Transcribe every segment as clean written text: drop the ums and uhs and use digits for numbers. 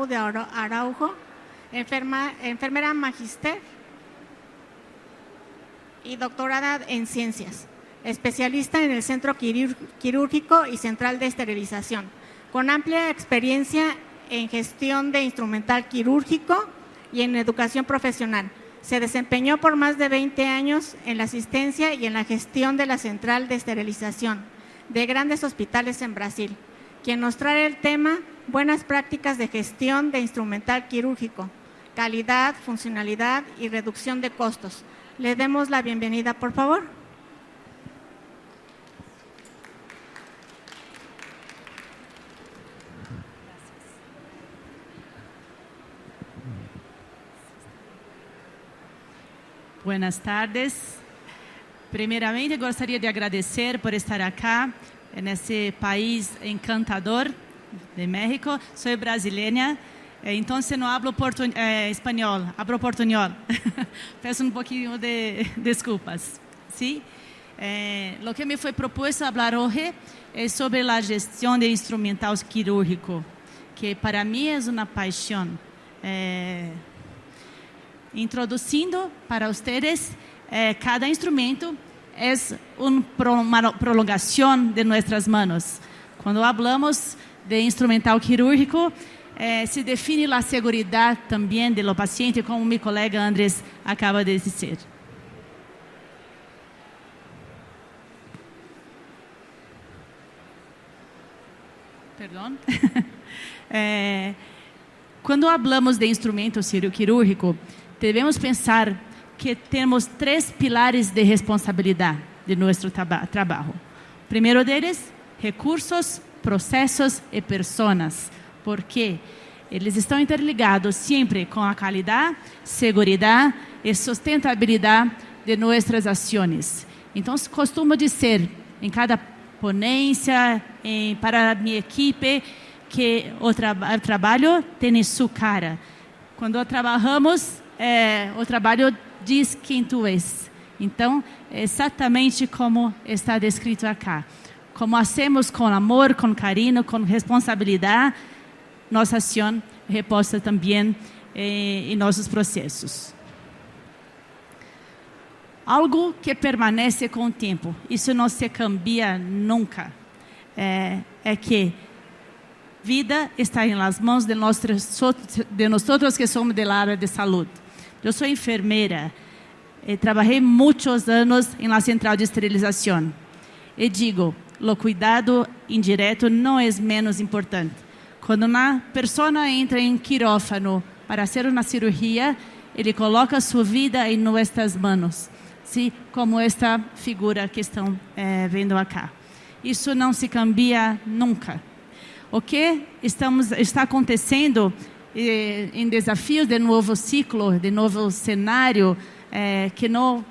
Gustavo de Araujo, enfermera magíster y doctorada en ciencias, especialista en el Centro Quirúrgico y Central de Esterilización, con amplia experiencia en gestión de instrumental quirúrgico y en educación profesional. Se desempeñó por más de 20 años en la asistencia y en la gestión de la Central de Esterilización de grandes hospitales en Brasil, quien nos trae el tema Buenas prácticas de gestión de instrumental quirúrgico, calidad, funcionalidad y reducción de costos. Le demos la bienvenida, por favor. Buenas tardes. Primeiramente, gostaria de agradecer por estar acá, nesse país encantador de México. Sou brasileira, então não hablo espanhol, hablo portuñol. Peço pouquinho de desculpas. ¿Sí? Lo que me foi proposto falar hoje é sobre a gestão de instrumental quirúrgico, que para mim é uma paixão. Introduzindo para vocês, cada instrumento é uma prolongação de nossas mãos. Quando falamos de instrumental quirúrgico, se define a segurança também do paciente, como meu colega Andrés acaba de dizer. Perdão. Quando falamos de instrumento quirúrgico, devemos pensar que temos 3 pilares de responsabilidade de nosso trabalho. O primeiro deles, recursos, processos e pessoas, porque eles estão interligados sempre com a qualidade, segurança e sustentabilidade de nossas ações. Então, costumo dizer em cada ponência, para a minha equipe, que o trabalho tem sua cara. Quando trabalhamos, o trabalho diz quem tu és. Então, exatamente como está descrito aqui. Como hacemos com amor, com carinho, com responsabilidade, nossa ação reposta também em nossos processos. Algo que permanece com o tempo, isso não se cambia nunca, é que vida está em las mãos de nós que somos da área de saúde. Eu sou enfermeira, trabalhei muitos anos na central de esterilização e digo, o cuidado indireto não é menos importante. Quando uma pessoa entra em quirófano para fazer uma cirurgia, ele coloca sua vida em nossas mãos, sim, como esta figura que estão vendo aqui. Isso não se cambia nunca. O que está acontecendo em desafios de novo ciclo, de novo cenário, que não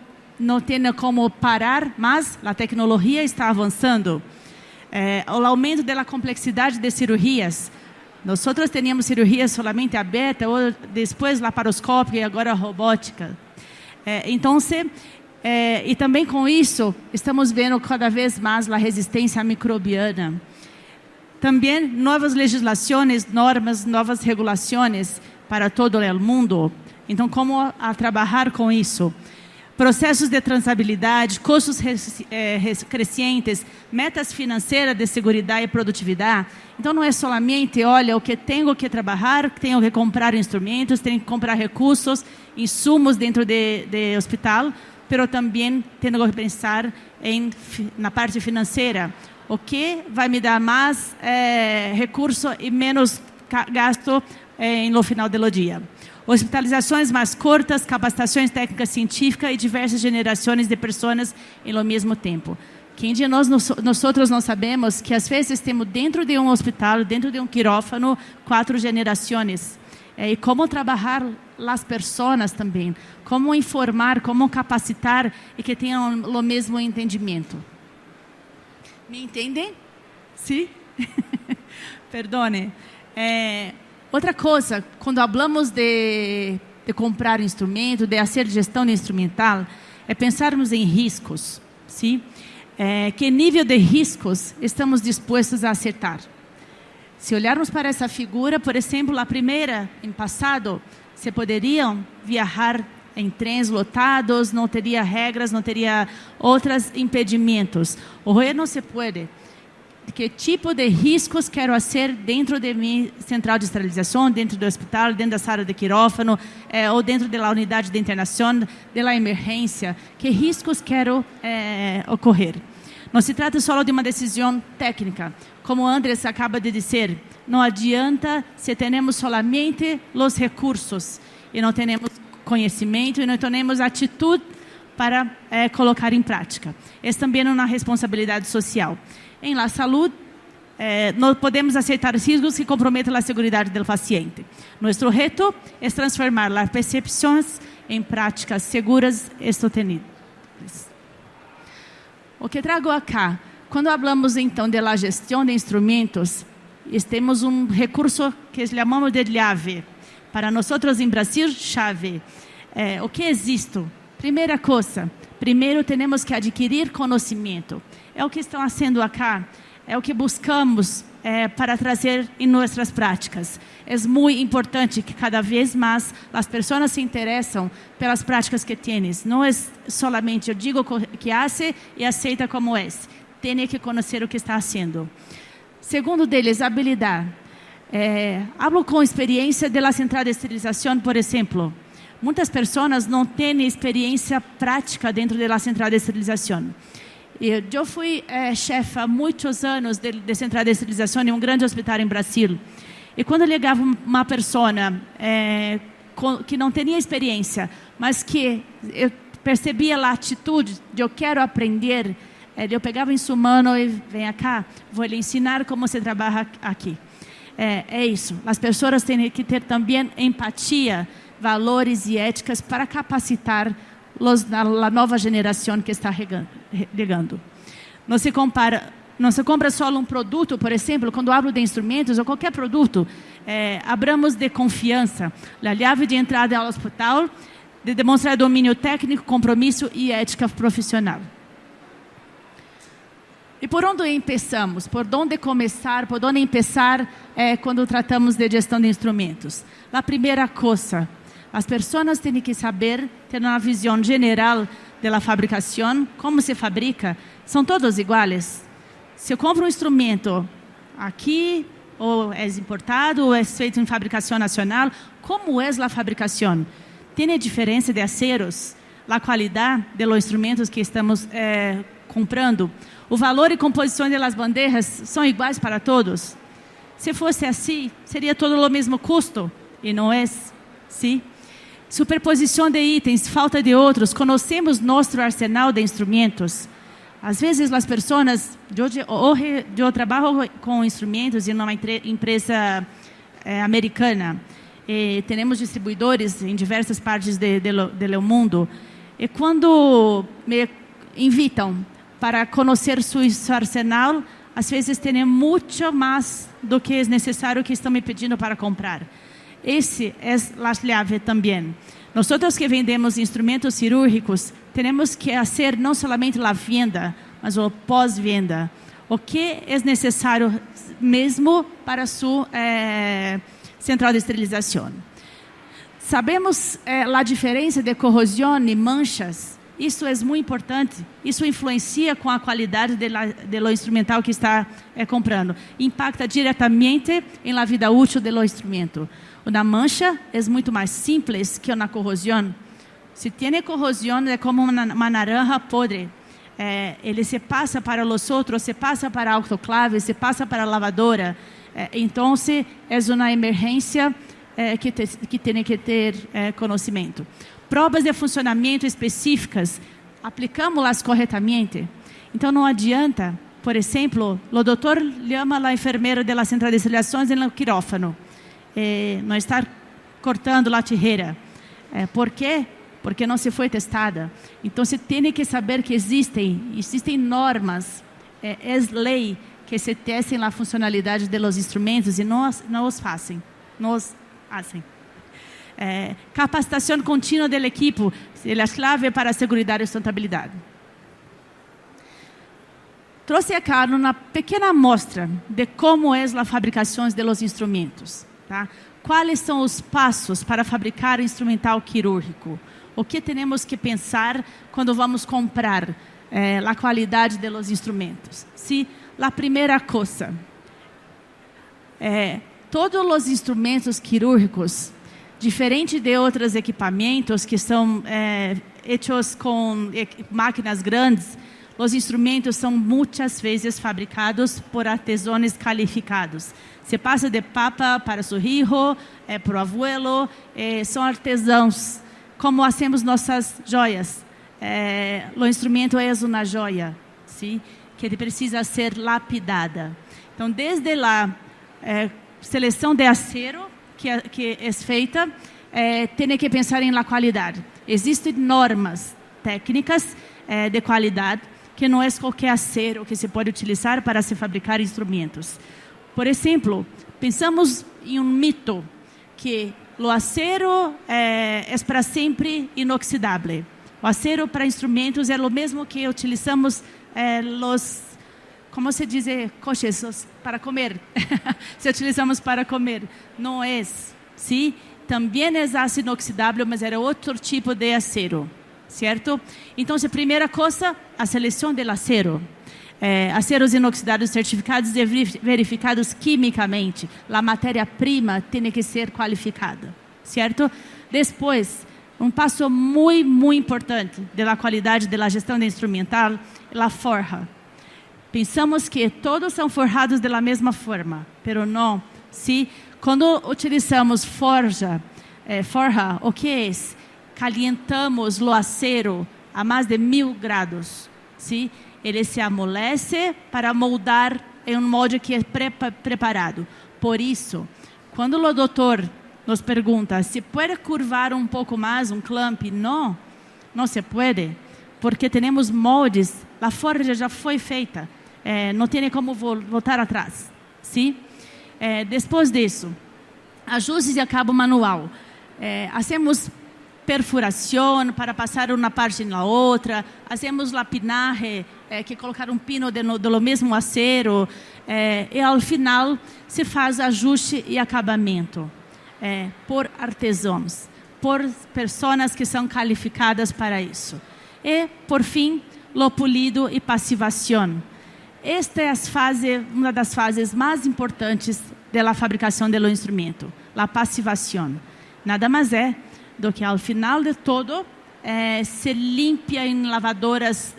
tem como parar, mas a tecnologia está avançando. O aumento da complexidade de cirurgias. Nós tínhamos cirurgia solamente aberta, ou depois laparoscópica e agora robótica. Então, e também com isso, estamos vendo cada vez mais a resistência microbiana. Também novas legislações, normas, novas regulações para todo o mundo. Então, como trabalhar com isso? Processos de transabilidade, custos crescentes, metas financeiras de segurança e produtividade. Então, não é somente, olha, o que tenho que trabalhar, tenho que comprar instrumentos, tenho que comprar recursos, insumos dentro do hospital, mas também tenho que pensar na parte financeira. O que vai me dar mais recurso e menos gasto no final do dia. Hospitalizações mais curtas, capacitações técnicas científicas e diversas gerações de pessoas ao mesmo tempo. Quem de nós não sabemos que às vezes temos dentro de um hospital, dentro de um quirófano, 4 gerações. E como trabalhar as pessoas também, como informar, como capacitar e que tenham o mesmo entendimento. Me entendem? Sim? Perdone. Outra coisa, quando falamos de comprar instrumento, de fazer gestão de instrumental, é pensarmos em riscos. Sim? Que nível de riscos estamos dispostos a acertar? Se olharmos para essa figura, por exemplo, a primeira, em passado, se poderiam viajar em trens lotados, não teria regras, não teria outros impedimentos. Hoje não se pode. Que tipo de riscos quero fazer dentro de minha central de esterilização, dentro do hospital, dentro da sala de quirófano, ou dentro da unidade de internação, da emergência? Que riscos quero ocorrer? Não se trata só de uma decisão técnica. Como Andrés acaba de dizer, não adianta se temos solamente os recursos e não temos conhecimento e não temos atitude para colocar em prática. É também uma responsabilidade social. Em la saúde, não podemos aceitar riscos que comprometam a segurança do paciente. Nosso reto é transformar as percepções em práticas seguras e sustentadas. O que trago acá, quando falamos então da gestão de instrumentos, temos recurso que chamamos de chave. Para nós em Brasil, chave. O que é isto? Primeira coisa, primeiro temos que adquirir conhecimento. É o que estão fazendo acá, é o que buscamos para trazer em nossas práticas. É muito importante que cada vez mais as pessoas se interessam pelas práticas que tienes. Não é solamente eu digo que hace e aceita como é. Tem que conhecer o que está fazendo. Segundo deles, habilidade. Hablo com experiência da central de esterilização, por exemplo. Muitas pessoas não têm experiência prática dentro da central de esterilização. Eu fui chefe há muitos anos de central de esterilização em grande hospital em Brasil. E quando chegava uma pessoa que não tinha experiência, mas que eu percebia a atitude de eu quero aprender, eu pegava em sua mão e vem cá, vou lhe ensinar como se trabalha aqui. É isso. As pessoas têm que ter também empatia, valores e éticas para capacitar a nova geração que está chegando. Não se compra só um produto, por exemplo, quando hablo de instrumentos ou qualquer produto, abramos de confiança, a chave de entrada ao hospital, de demonstrar domínio técnico, compromisso e ética profissional. E por onde começamos? Por onde começar? Por onde começar quando tratamos de gestão de instrumentos? A primeira coisa, as pessoas têm que saber, ter uma visão geral da fabricação, como se fabrica. São todos iguais. Se eu compro um instrumento aqui, ou é importado, ou é feito em fabricação nacional, como é a fabricação? Tem diferença de aceros? A qualidade dos instrumentos que estamos comprando? O valor e composição das bandejas são iguais para todos? Se fosse assim, seria todo o mesmo custo, e não é, sim? Superposição de itens, falta de outros, conhecemos nosso arsenal de instrumentos. Às vezes as pessoas, eu trabalho com instrumentos em uma empresa americana, e temos distribuidores em diversas partes do mundo, e quando me invitam para conhecer seu arsenal, às vezes tem muito mais do que é necessário que estão me pedindo para comprar. Esse é a chave também. Nós que vendemos instrumentos cirúrgicos, temos que fazer não somente a venda, mas o pós-venda. O que é necessário mesmo para sua central de esterilização. Sabemos a diferença de corrosão e manchas. Isso é muito importante. Isso influencia com a qualidade do instrumental que está comprando. Impacta diretamente na vida útil do instrumento. Uma mancha é muito mais simples que uma corrosão. Se tem corrosão, é como uma naranja podre. Ele se passa para os outros, se passa para a autoclave, se passa para a lavadora. Então, é uma emergência que tem que ter conhecimento. Provas de funcionamento específicas, aplicamos-las corretamente. Então, não adianta, por exemplo, o doutor chama a enfermeira da central de esterilização no quirófano. Não estar cortando a tijeira. Por quê? Porque não se foi testada. Então, você tem que saber que existem normas, lei que se testem a funcionalidade dos instrumentos e não os fazem. Capacitação contínua do equipo é a chave para a segurança e sustentabilidade. trouxe acá uma pequena amostra de como é a fabricação dos instrumentos. Tá? Quais são os passos para fabricar instrumental quirúrgico? O que temos que pensar quando vamos comprar a qualidade dos instrumentos? Sim, a primeira coisa, todos os instrumentos quirúrgicos, diferente de outros equipamentos que são hechos com máquinas grandes, os instrumentos são muitas vezes fabricados por artesãos qualificados. Se passa de papa para seu hijo, para o abuelo, são artesãos. Como hacemos nossas joias. O instrumento é uma joia, sim, que precisa ser lapidada. Então, desde a seleção de acero que é feita, tem que pensar em qualidade. Existem normas técnicas de qualidade que não é qualquer acero que se pode utilizar para se fabricar instrumentos. Por exemplo, pensamos em um mito que o acero é para sempre inoxidável. O acero para instrumentos é o mesmo que utilizamos como se diz, coches para comer. Se utilizamos para comer. Não é, sim? Também é aço inoxidável, mas era outro tipo de acero, certo? Então, a primeira coisa, a seleção do acero. Aceros inoxidados certificados e verificados quimicamente. A matéria-prima tem que ser qualificada, certo? Depois, um passo muito importante da qualidade da gestão de instrumental é a forja. Pensamos que todos são forjados da mesma forma, mas não. Sim? Quando utilizamos forja, o que é? Calientamos o acero a mais de 1000 graus, sim? Ele se amolece para moldar em um molde que é preparado. Por isso, quando o doutor nos pergunta se pode curvar um pouco mais um clamp, não se pode, porque temos moldes, a forja já foi feita, não tem como voltar atrás, sim? Depois disso, ajustes de cabo manual. Hacemos perfuração para passar uma parte na outra, hacemos lapinaje, que colocar um pino do mesmo acero, e ao final se faz ajuste e acabamento por artesãos, por pessoas que são qualificadas para isso. E, por fim, o polido e passivação. Esta é uma das fases mais importantes da fabricação do instrumento, a passivação. Nada mais é do que ao final de todo se limpia em lavadoras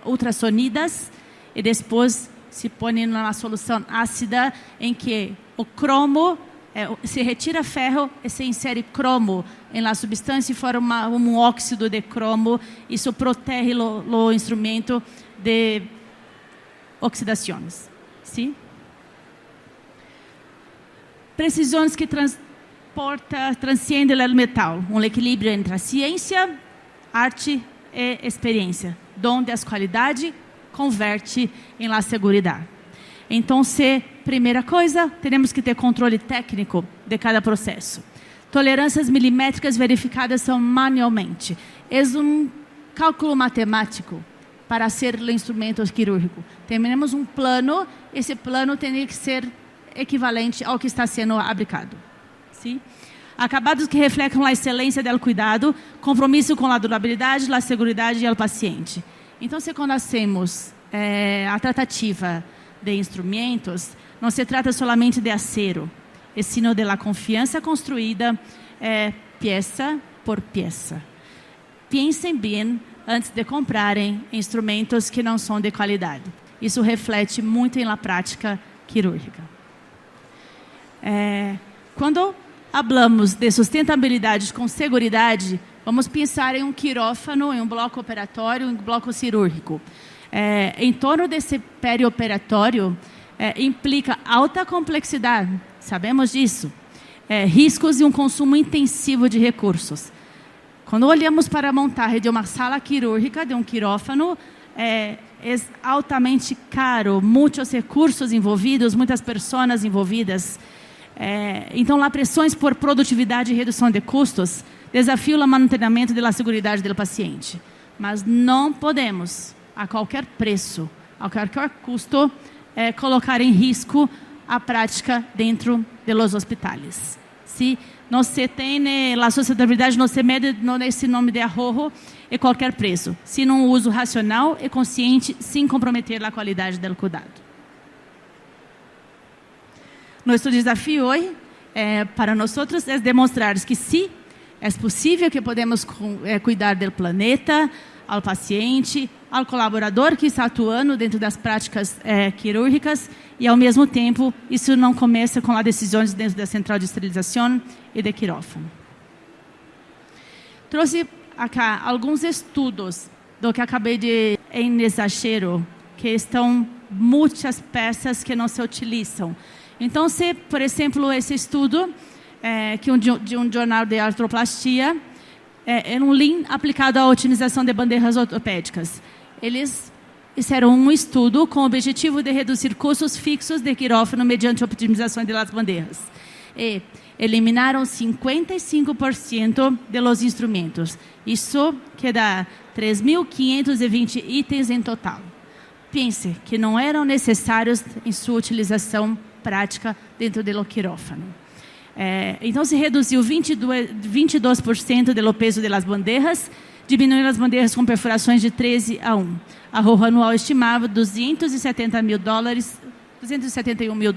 ultrassonidas e depois se põe numa solução ácida em que o cromo se retira ferro e se insere cromo na substância e forma um óxido de cromo. Isso protege o instrumento de oxidações. Sim? Precisões que transcende o metal, um equilíbrio entre a ciência, arte e experiência, onde a qualidade converte em la segurança. Então, primeira coisa, temos que ter controle técnico de cada processo. Tolerâncias milimétricas verificadas são manualmente. É um cálculo matemático para ser o instrumento quirúrgico. Temos um plano, esse plano tem que ser equivalente ao que está sendo aplicado. Sim? Acabados que refletem a excelência do cuidado, compromisso com a durabilidade, a segurança e o paciente. Então, quando hacemos a tratativa de instrumentos, não se trata somente de acero, é sino de la confiança construída peça por peça. Pensem bem antes de comprarem instrumentos que não são de qualidade. Isso reflete muito na prática quirúrgica. Quando falamos de sustentabilidade com segurança, vamos pensar em um quirófano, em um bloco operatório, em um bloco cirúrgico. Em torno desse perioperatório, implica alta complexidade, sabemos disso, riscos e um consumo intensivo de recursos. Quando olhamos para a montagem de uma sala quirúrgica, de um quirófano, é altamente caro, muitos recursos envolvidos, muitas pessoas envolvidas. Então, há pressões por produtividade e redução de custos, desafio o mantenimento da segurança do paciente. Mas não podemos, a qualquer preço, a qualquer custo, colocar em risco a prática dentro dos hospitais. Se não se tem a sustentabilidade, não se mede nesse nome de arrojo e qualquer preço, sino um uso racional e consciente, sem comprometer a qualidade do cuidado. Nosso desafio hoje, para nós, é demonstrar que sim, é possível que podemos cuidar do planeta, ao paciente, ao colaborador que está atuando dentro das práticas quirúrgicas e, ao mesmo tempo, isso não começa com as decisões dentro da central de esterilização e de quirófano. Trouxe acá alguns estudos do que acabei de em exagero, que estão muitas peças que não se utilizam. Então, se, por exemplo, esse estudo de um jornal de artroplastia, é um link aplicado à otimização de bandeiras ortopédicas. Eles fizeram um estudo com o objetivo de reduzir custos fixos de quirófano mediante a otimização das bandeiras. E eliminaram 55% dos instrumentos. Isso que dá 3.520 itens em total. Pense que não eram necessários em sua utilização prática dentro do quirófano. Então, se reduziu 22% do peso das bandeiras, diminuindo as bandeiras com perfurações de 13:1. Arrojo anual estimava $271 mil.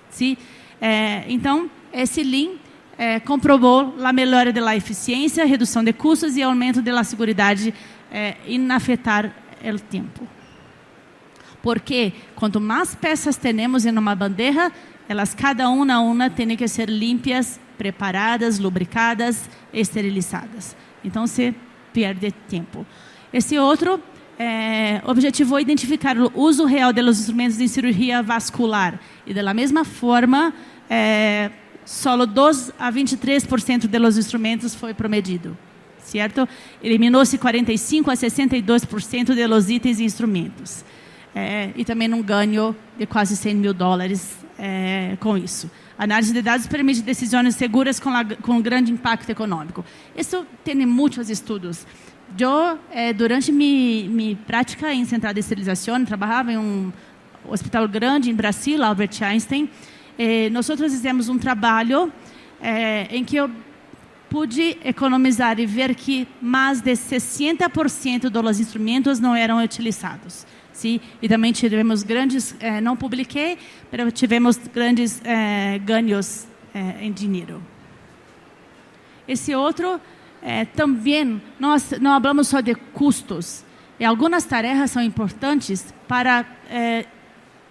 Sim? Então, esse link comprovou a melhora da eficiência, redução de custos e aumento da segurança em afetar o tempo. Porque quanto mais peças temos em uma bandeja, elas cada uma têm que ser limpas, preparadas, lubricadas, esterilizadas. Então, se perde tempo. Esse outro objetivo é identificar o uso real dos instrumentos em cirurgia vascular. E, da mesma forma, só 2 a 23% dos instrumentos foi promedido. Certo? Eliminou-se 45 a 62% dos itens e instrumentos. E também um ganho de quase $100 mil com isso. A análise de dados permite decisões seguras com grande impacto econômico. Isso tem muitos estudos. Eu, durante minha prática em central de esterilização, trabalhava em um hospital grande em Brasil, Albert Einstein. Nós fizemos um trabalho em que eu pude economizar e ver que mais de 60% dos instrumentos não eram utilizados. Sim, e também tivemos grandes, não publiquei, mas tivemos grandes ganhos em dinheiro. Esse outro, também, nós não falamos só de custos. E algumas tarefas são importantes para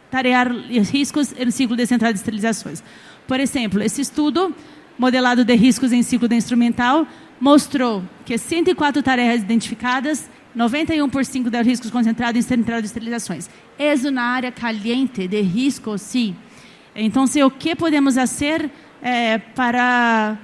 tarear riscos no ciclo de central de esterilizações. Por exemplo, esse estudo, modelado de riscos em ciclo de instrumental, mostrou que 104 tarefas identificadas, 91% dos riscos concentrados em central de esterilizações. É uma área caliente de risco, sim. Então, o que podemos fazer para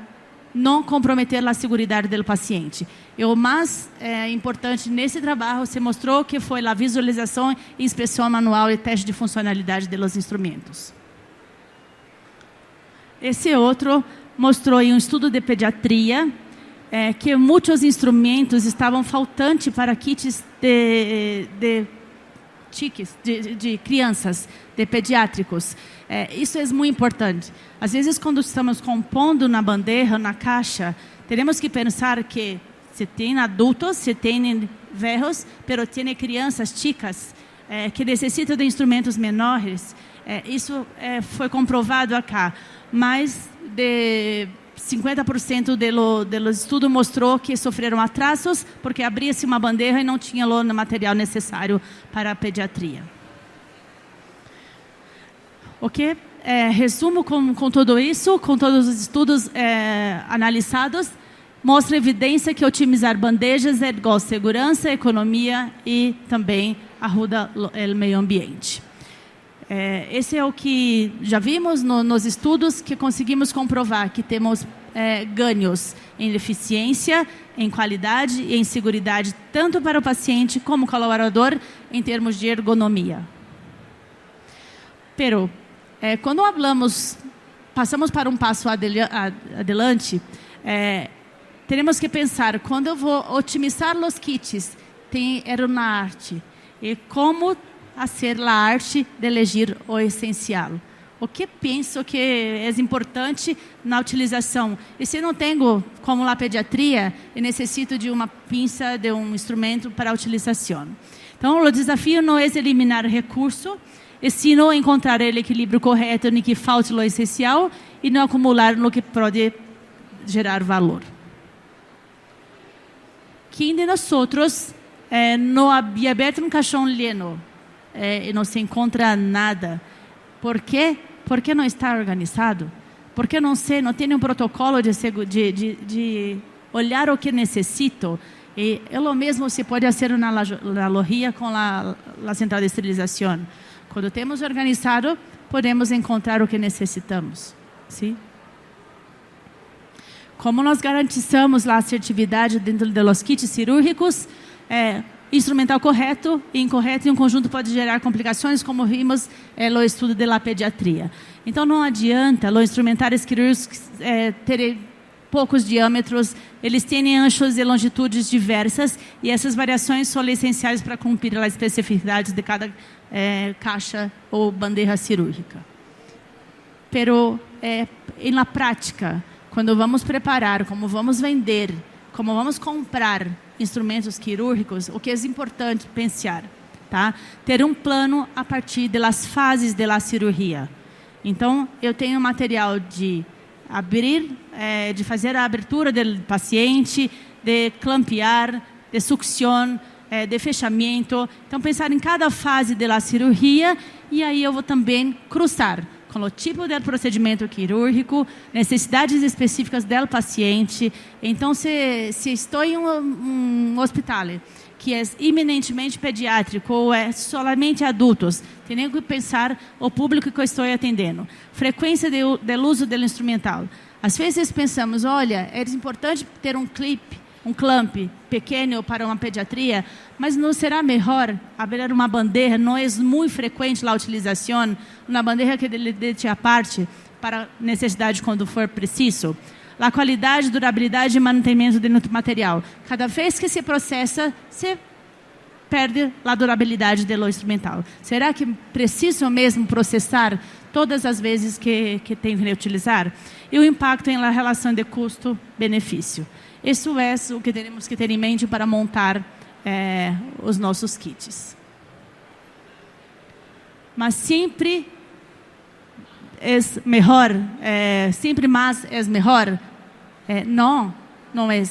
não comprometer a segurança do paciente? E o mais importante nesse trabalho se mostrou que foi a visualização, inspeção manual e teste de funcionalidade dos instrumentos. Esse outro mostrou em um estudo de pediatria que muitos instrumentos estavam faltantes para kits de crianças, de pediátricos. Isso é muito importante. Às vezes, quando estamos compondo na bandeja, na caixa, teremos que pensar que se tem adultos, se tem velhos, mas tem crianças chicas que necessitam de instrumentos menores. Isso foi comprovado acá. Mais de 50% do estudo mostrou que sofreram atrasos porque abria-se uma bandeja e não tinha o material necessário para a pediatria. Ok? Resumo com tudo isso, com todos os estudos analisados, mostra evidência que otimizar bandejas é igual a segurança, economia e também ajuda o meio ambiente. Esse é o que já vimos nos estudos, que conseguimos comprovar que temos ganhos em eficiência, em qualidade e em segurança, tanto para o paciente como o colaborador, em termos de ergonomia. Pero, quando passamos para um passo adelante, teremos que pensar, quando eu vou otimizar os kits, tem aeronarte, e como fazer a arte de elegir o essencial. O que penso que é importante na utilização? E se não tenho, como na pediatria, eu necessito de uma pinça, de um instrumento para a utilização. Então, o desafio não é eliminar recurso, e sim encontrar o equilíbrio correto em que falte o essencial e não acumular no que pode gerar valor. Quem de nós não havia aberto um caixão lleno e não se encontra nada? Por quê? Porque não está organizado? Porque não tem um protocolo de olhar o que necessito? E o mesmo se pode fazer na loja com a central de esterilização. Quando temos organizado, podemos encontrar o que necessitamos. Sim? Como nós garantizamos a assertividade dentro dos kits cirúrgicos? Instrumental correto e incorreto, e um conjunto pode gerar complicações, como vimos no estudo da pediatria. Então, não adianta os instrumentais cirúrgicos terem poucos diâmetros, eles têm anchos e longitudes diversas, e essas variações são essenciais para cumprir as especificidades de cada caixa ou bandeja cirúrgica. Pero, na prática, quando vamos preparar, como vamos vender, como vamos comprar instrumentos cirúrgicos, o que é importante pensar, tá? Ter um plano a partir das fases da cirurgia. Então, eu tenho material de abrir, de fazer a abertura do paciente, de clampear, de sucção, de fechamento. Então, pensar em cada fase da cirurgia, e aí eu vou também cruzar com o tipo de procedimento quirúrgico, necessidades específicas do paciente. Então, se estou em um hospital que é eminentemente pediátrico ou é somente adultos, tenho que pensar o público que eu estou atendendo. Frequência do uso do instrumental. Às vezes pensamos, olha, é importante ter um clamp pequeno para uma pediatria, mas não será melhor abrir uma bandeja? Não é muito frequente a utilização, uma bandeja que deixe a parte para necessidade quando for preciso. A qualidade, durabilidade e mantenimento do material. Cada vez que se processa, se perde a durabilidade do instrumental. Será que preciso mesmo processar todas as vezes que tem que utilizar? E o impacto na relação de custo-benefício. Isso é o que temos que ter em mente para montar os nossos kits. Mas sempre é melhor, sempre mais é melhor? Não é.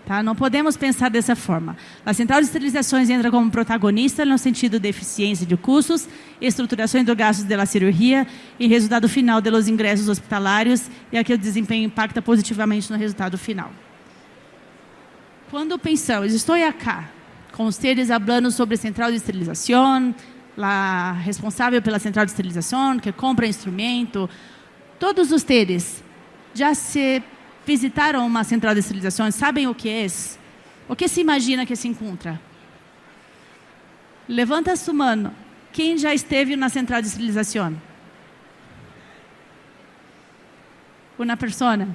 Tá? Não podemos pensar dessa forma. A central de esterilizações entra como protagonista no sentido de eficiência de custos, estruturação dos gastos da cirurgia e resultado final dos ingressos hospitalários, e aqui o desempenho impacta positivamente no resultado final. Quando pensamos, estou aqui com vocês falando sobre a central de esterilização, a responsável pela central de esterilização, que compra instrumento, todos vocês já se visitaram uma central de esterilização, sabem o que é? O que se imagina que se encontra? Levanta sua mão. Quem já esteve na central de esterilização? Uma pessoa.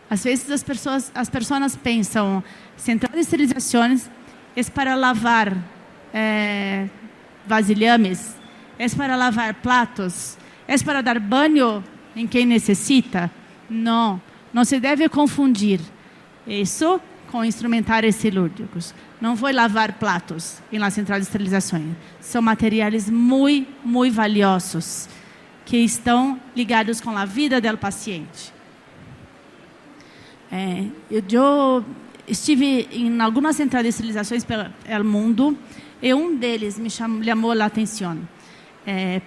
Às vezes as pessoas pensam, central de esterilizações é para lavar vasilhames, é para lavar pratos, é para dar banho em quem necessita. Não se deve confundir isso com instrumentários cirúrgicos. Não vou lavar pratos na central de esterilização. São materiais muito, muito valiosos que estão ligados com a vida do paciente. Eu estive em algumas centrais de esterilizações pelo mundo e um deles me chamou a atenção.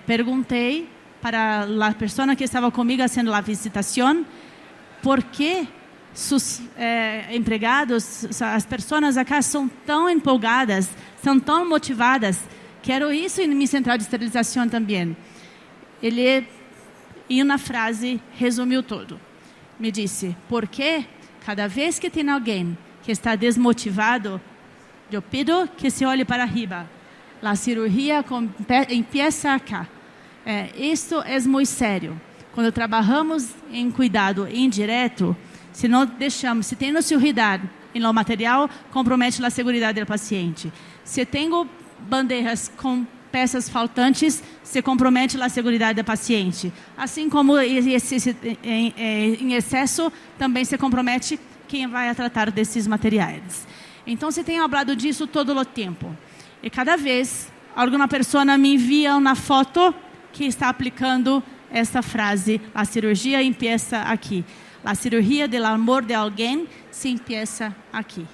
Perguntei para a pessoa que estava comigo fazendo a visitação por que seus empregados, as pessoas acá são tão empolgadas, são tão motivadas. Quero isso em minha central de esterilização também. Ele, em uma frase, resumiu tudo. Me disse, porque cada vez que tem alguém que está desmotivado, eu pido que se olhe para arriba. A cirurgia empieza acá. Isso é muito sério. Quando trabalhamos em cuidado indireto, se não deixamos, se tem nossa cuidado no material, compromete a segurança do paciente. Se tenho bandejas com peças faltantes, se compromete a segurança do paciente. Assim como em excesso, também se compromete quem vai tratar desses materiais. Então, se tem falado disso todo o tempo. E cada vez, alguma pessoa me envia uma foto que está aplicando essa frase: a cirurgia empieza aqui. A cirurgia do amor de alguém se empieza aqui.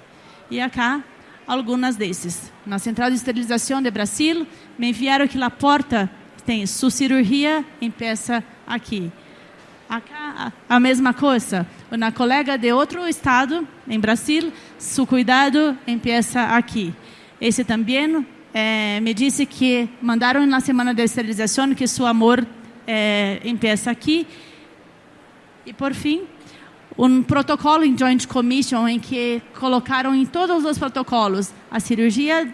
E acá, algumas desses. Na Central de Esterilização de Brasil, me enviaram que a porta tem sua cirurgia empieza aqui. Acá, a mesma coisa. Uma colega de outro estado, em Brasil, seu cuidado empieza aqui. Esse também me disse que mandaram na semana de esterilização que seu amor empieza aqui. E, por fim, um protocolo em Joint Commission em que colocaram em todos os protocolos a cirurgia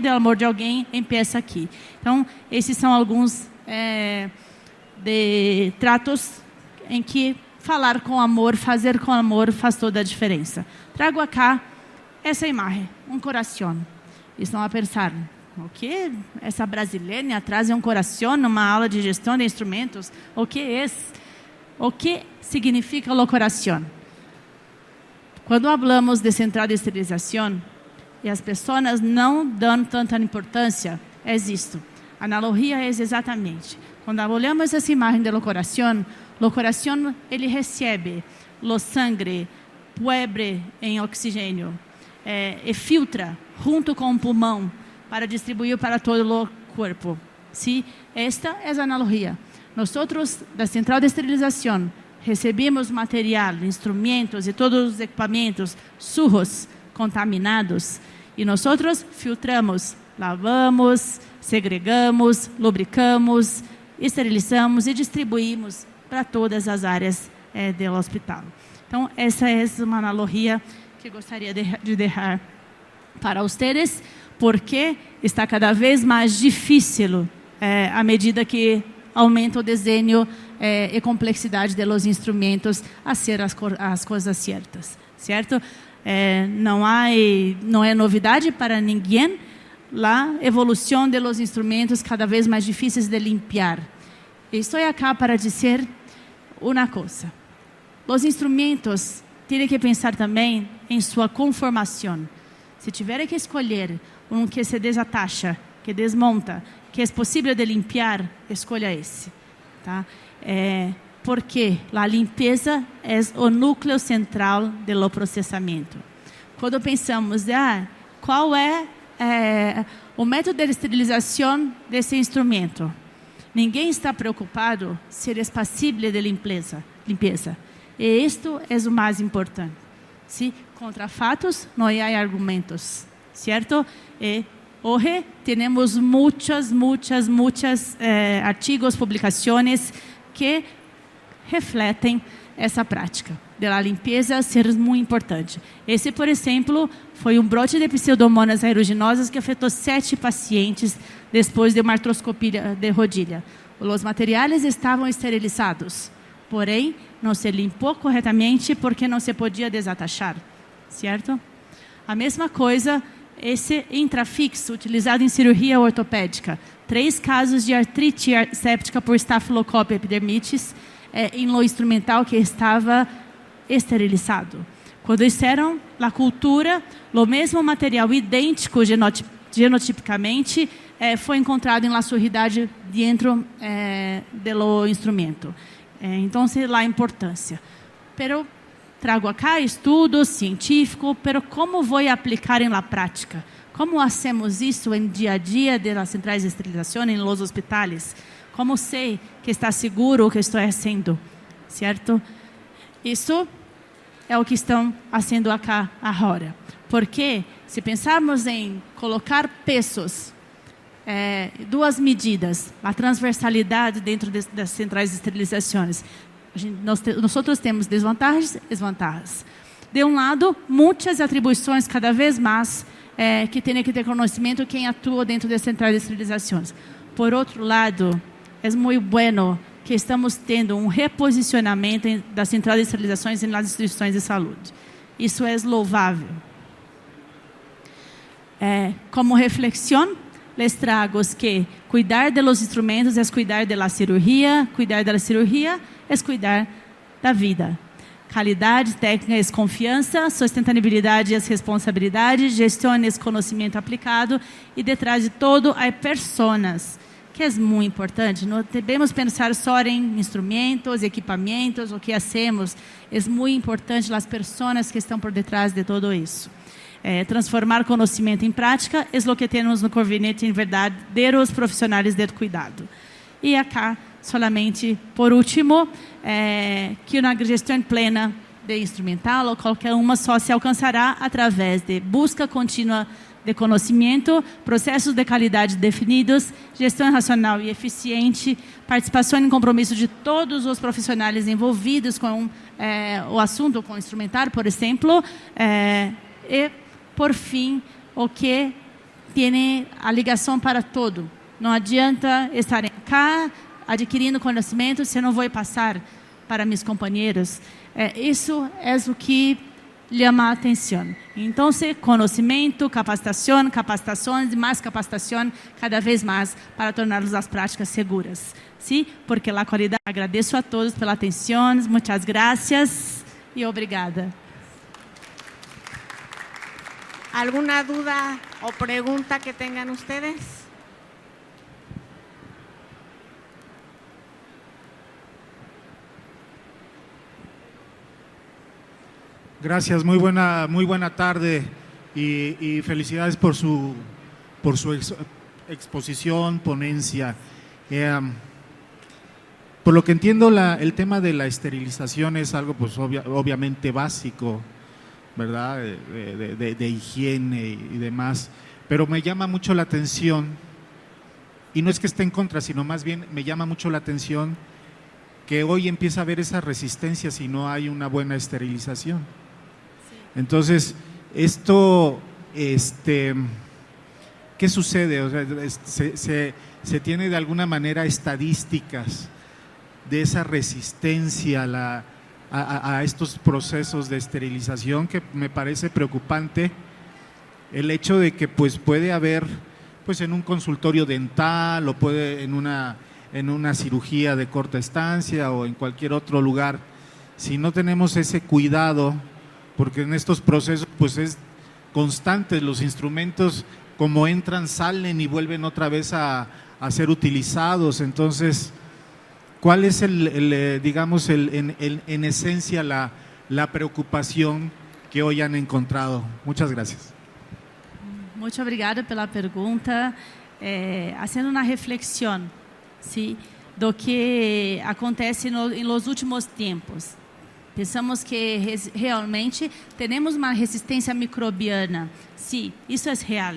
do amor de alguém empieza aqui. Então, esses são alguns de tratos em que falar com amor, fazer com amor faz toda a diferença. Trago acá essa imagem, um coração. Estão a pensar, o que essa brasileira traz um coração numa aula de gestão de instrumentos? O que é isso? O que significa o coração? Quando falamos de central de esterilização e as pessoas não dão tanta importância, é isto. A analogia é exatamente. Quando olhamos essa imagem do coração, o coração ele recebe o sangue, puebre em oxigênio, e filtra junto com o pulmão para distribuir para todo o corpo. Sim, esta é a analogia. Nós, da Central de Esterilização, recebemos material, instrumentos e todos os equipamentos sujos, contaminados, e nós filtramos, lavamos, segregamos, lubricamos, esterilizamos e distribuímos para todas as áreas do hospital. Então, essa é uma analogia que gostaria de deixar para vocês, porque está cada vez mais difícil à medida que aumenta o desenho e complexidade dos instrumentos a ser as coisas certas, certo? Não é novidade para ninguém a evolução dos instrumentos cada vez mais difíceis de limpar. Estou aqui para dizer uma coisa. Os instrumentos têm que pensar também em sua conformação. Se tiver que escolher um que se desatacha, que desmonta, que é possível de limpar, escolha esse. Tá? Porque a limpeza é o núcleo central do processamento. Quando pensamos, qual é o método de esterilização desse instrumento, ninguém está preocupado se ele é passível de limpeza. E isto é o mais importante. Se contra fatos não há argumentos, certo? Hoje temos muitos artigos, publicações que refletem essa prática da limpeza ser muito importante. Esse, por exemplo, foi um brote de pseudomonas aeruginosas que afetou 7 pacientes depois de uma artroscopia de rodilha. Os materiais estavam esterilizados, porém, não se limpou corretamente porque não se podia desatachar, certo? A mesma coisa, esse intrafixo utilizado em cirurgia ortopédica. 3 casos de artrite séptica por Staphylococcus epidermidis em lo instrumental que estava esterilizado. Quando fizeram a cultura, o mesmo material idêntico genotipicamente foi encontrado em la sujidade dentro do instrumento. Então, a importância. Pero trago acá estudos científicos, pero como vou aplicar em la prática? Como hacemos isso em dia a dia das centrais de esterilização em los hospitais? Como sei que está seguro o que estou fazendo? Certo? Isso é o que estão fazendo acá agora. Porque se pensarmos em colocar pesos, 2 medidas, a transversalidade dentro das centrais de esterilizações, nós temos desvantagens e desvantagens. De um lado, muitas atribuições cada vez mais que tem que ter conhecimento quem atua dentro das centrais de esterilizações. Por outro lado, é muito bueno que estamos tendo um reposicionamento das centrais de esterilizações nas instituições de saúde. Isso é louvável. Como reflexão, les trago que cuidar de los instrumentos é cuidar da cirurgia é cuidar da vida. Qualidade técnica é confiança, sustentabilidade é responsabilidade, gestão é conhecimento aplicado e detrás de todo há pessoas, que é muito importante. Não devemos pensar só em instrumentos, equipamentos, o que hacemos. É muito importante as pessoas que estão por detrás de todo isso. Transformar conhecimento em prática é o que temos no Corvinete em verdadeiros profissionais de cuidado. E acá, solamente por último, que uma gestão plena de instrumental ou qualquer uma só se alcançará através de busca contínua de conhecimento, processos de qualidade definidos, gestão racional e eficiente, participação e compromisso de todos os profissionais envolvidos com o assunto, com o instrumentário, por exemplo, e, por fim, o que tem a ligação para todo. Não adianta estar cá adquirindo conhecimento se eu não vou passar para meus companheiros. Isso é o que chama a atenção. Então, conhecimento, capacitações e mais capacitação cada vez mais para torná-los as práticas seguras. Sim, porque a qualidade. Agradeço a todos pela atenção, muitas graças e obrigada. ¿Alguna duda o pregunta que tengan ustedes? Gracias, muy buena tarde y felicidades por su exposición, ponencia. Por lo que entiendo, el tema de la esterilización es algo pues obviamente básico, ¿verdad? De higiene y demás, pero me llama mucho la atención, y no es que esté en contra, sino más bien me llama mucho la atención que hoy empieza a haber esa resistencia si no hay una buena esterilización. Entonces, esto, ¿qué sucede? O sea, se tiene de alguna manera estadísticas de esa resistencia a estos procesos de esterilización, que me parece preocupante el hecho de que pues puede haber pues en un consultorio dental o puede en una cirugía de corta estancia o en cualquier otro lugar, si no tenemos ese cuidado, porque en estos procesos pues es constante, los instrumentos como entran, salen y vuelven otra vez a ser utilizados. Entonces, ¿cuál es digamos, en esencia la preocupación que hoy han encontrado? Muchas gracias. Muito obrigada pela pergunta. Fazendo uma reflexão, sim, do que acontece nos últimos tempos. Pensamos que realmente temos uma resistência microbiana. Sim, isso é real.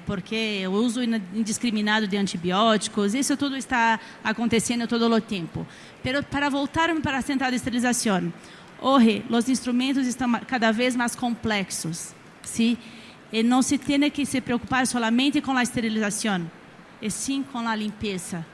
Porque o uso indiscriminado de antibióticos, isso tudo está acontecendo todo o tempo. Mas para voltarmos para a central de esterilização, hoje os instrumentos estão cada vez mais complexos. Sim? E não se tem que se preocupar somente com a esterilização, e sim com a limpeza.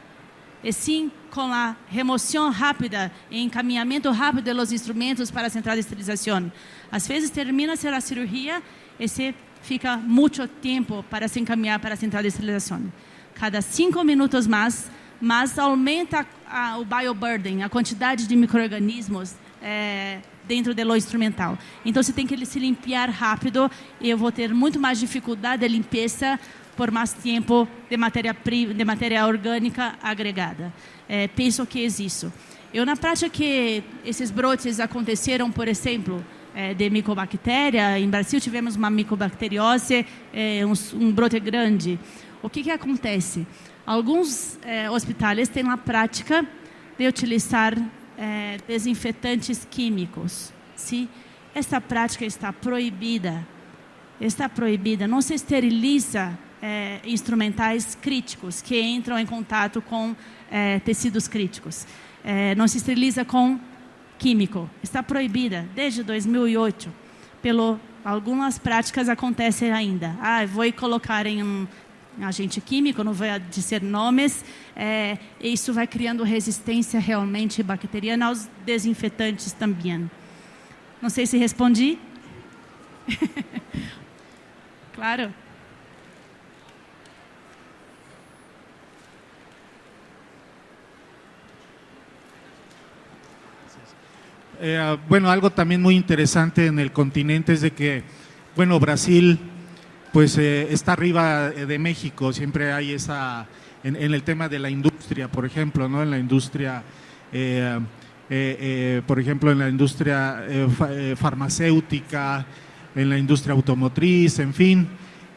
E sim com a remoção rápida e encaminhamento rápido dos instrumentos para a central de esterilização. Às vezes termina-se a cirurgia e se fica muito tempo para se encaminhar para a central de esterilização. Cada 5 minutos mais aumenta o bioburden, a quantidade de micro-organismos dentro do instrumental. Então, você tem que se limpar rápido e eu vou ter muito mais dificuldade de limpeza por mais tempo de matéria orgânica agregada. Penso que é isso. Eu, na prática, que esses brotes aconteceram, por exemplo, de micobactéria. Em Brasil, tivemos uma micobacteriose, um brote grande. O que acontece? Alguns hospitais têm a prática de utilizar desinfetantes químicos. Sim? Esta prática está proibida. Está proibida. Não se esteriliza instrumentais críticos que entram em contato com tecidos críticos. Não se esteriliza com químico. Está proibida desde 2008. Algumas práticas acontecem ainda. Vou colocar em um agente químico, não vou dizer nomes. Isso vai criando resistência realmente bacteriana aos desinfetantes também. Não sei se respondi. Claro. Bueno, algo también muy interesante en el continente es de que, bueno, Brasil pues está arriba de México, siempre hay esa, en el tema de la industria, por ejemplo, ¿no? En la industria, por ejemplo, en la industria farmacéutica, en la industria automotriz, en fin,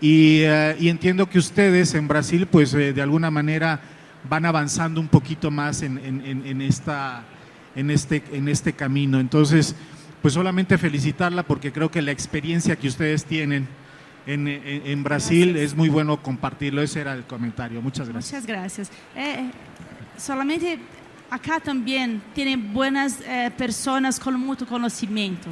y entiendo que ustedes en Brasil pues de alguna manera van avanzando un poquito más en este camino. Entonces, pues solamente felicitarla porque creo que la experiencia que ustedes tienen en Brasil Gracias. es muy bueno compartirlo. Ese era el comentario. Muchas gracias. Muchas gracias. Solamente acá también tienen buenas personas con mucho conocimiento.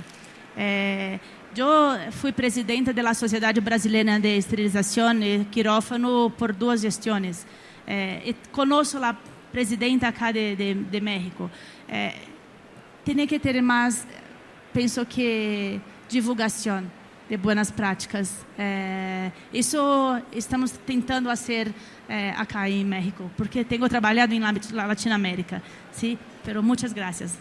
Yo fui presidenta de la Sociedad Brasileña de Esterilización y Quirófano por 2 gestiones. Conozco la presidenta acá de México. Tiene que ter mais, penso que, divulgação de boas práticas. Isso estamos tentando fazer acá em México, porque tenho trabalhado em Latinoamérica. Sí, pero muchas gracias.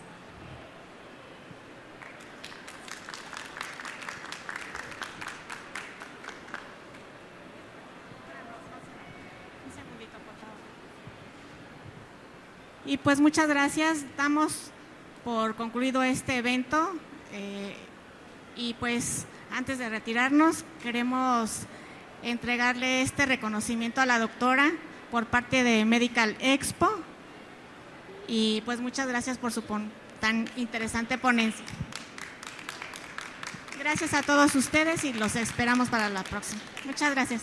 Y pues muchas gracias, damos por concluido este evento y pues antes de retirarnos queremos entregarle este reconocimiento a la doctora por parte de Medical Expo y pues muchas gracias por su tan interesante ponencia. Gracias a todos ustedes y los esperamos para la próxima. Muchas gracias.